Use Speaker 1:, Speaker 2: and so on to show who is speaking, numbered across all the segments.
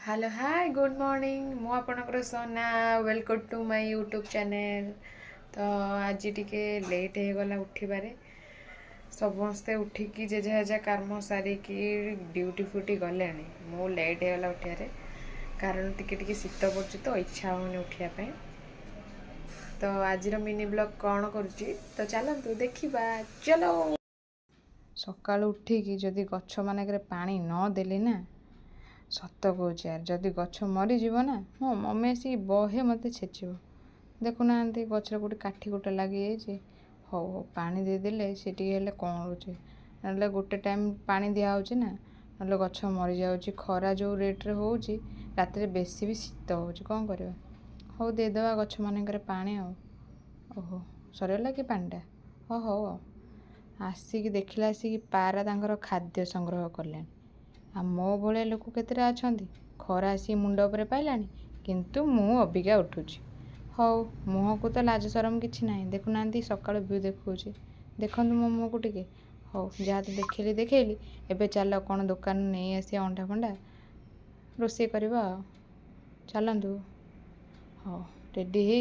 Speaker 1: Hello hi good morning मु आपणकर सोना welcome to my YouTube channel. तो आज टिके लेट हो गला उठिबारे समस्ते उठिकी जे जे कर्म सारिकी ड्यूटी फुटी गले मु लेट हो गला उठियारे कारण टिके शीत पड़ुची तो इच्छा होनी उठिया। तो आज मिनी ब्लॉग कौन करुच्ची तो चलतु देखा चलो। सकाल उठिकी जदि गछ मानक पानी न देली ना सत कौच यार जदि गछ मरीज ना मो मम्मी आसिक बहे मत छेचब। देखुना गचर कौटे काठी गोटे लगी जाइए हो पानी देदेले सी कौन रोचे ना गोटे टाइम पानी दिहे ना ना गछ मरी जाऊँगी। खरा जो रेट्रे हो रात बेसी भी शीत हो कौन करवा हो देदेवा गछ मानक पानी ओहो सरला कि पानीटा हो हो आसिक देखला आसिक पारा तांकर खाद्य संग्रह कले आ मो भाया लोक केतटा अच्छा खरा आसी मुंड उपर पाइलानी किंतु मु अबिका उठुची हौ मुह को तो लाज सरम किछि ना देखुना सकाल व्यू देखुची देखु मो मुह को टिके हौ जहाँ तो देखली एबे चल कौन दुकान नहीं आसी अंडा फंडा रोषे करवा चलतु हाँ रेडी ही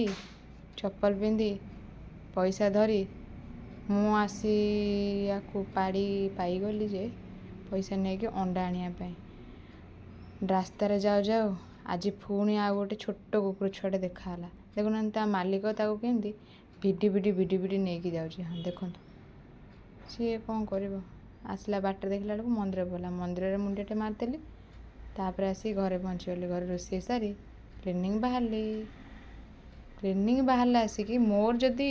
Speaker 1: चप्पल पिंधि पैसा धरी मु आसी या पाड़ी पाईगली जे पैसा नहीं कि अंडा आने रास्तार जाऊ जाऊ आज पुणी आ गोटे छोट कुकुर छुआटे देखाला देखुना मालिक ताको केमती भिडी भिडी भिडी भिडी नहीं जाऊँगी। हाँ देखो सी कौन कर आसला बाट देखला बेलू मंदिर पड़ा मंदिर मुंडियाटे मारिदेली तापर आसी घरे पहुँचीगली घर रोषे सारी क्लिनिंग बाहर आसिकी मोर जदि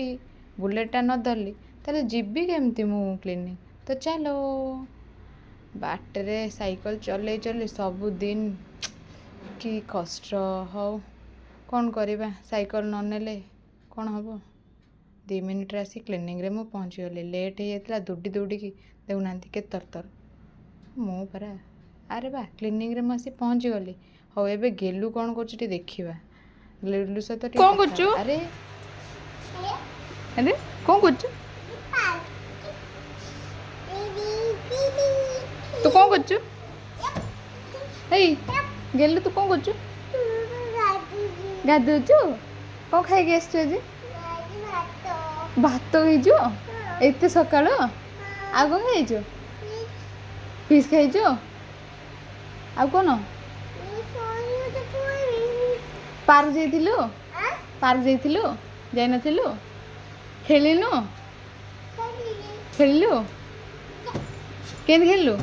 Speaker 1: बुलेटा न धरली ताले जीवी केमती मु क्लिनिंग तो चलो बाटरे साइकिल चले चले सबुदिन कि कष्ट हो कौन करवा साइकिल न नेले कौन हम 2 मिनिट आसी क्लिनिंग रे मु पहुँची गली लेट हो जाता दौड़ी दौड़िकी देखुना के तरतर मु परा अरे बा क्लिनिंग रे मुझे पहुँची गली हाँ एबे गेलु कौन कर देखा गेलु सहित कौन कर अरे अरे कौन कर तू कौन कर गेलु तू कौन कर गाधोचु कौन खाई आस भात खाइचु एत सका आ कौन खाइचु फिश खाइचु आ कौन पार्क जाइलु जाई नथिलु खेलिनु खेलिलु केन खेलिलु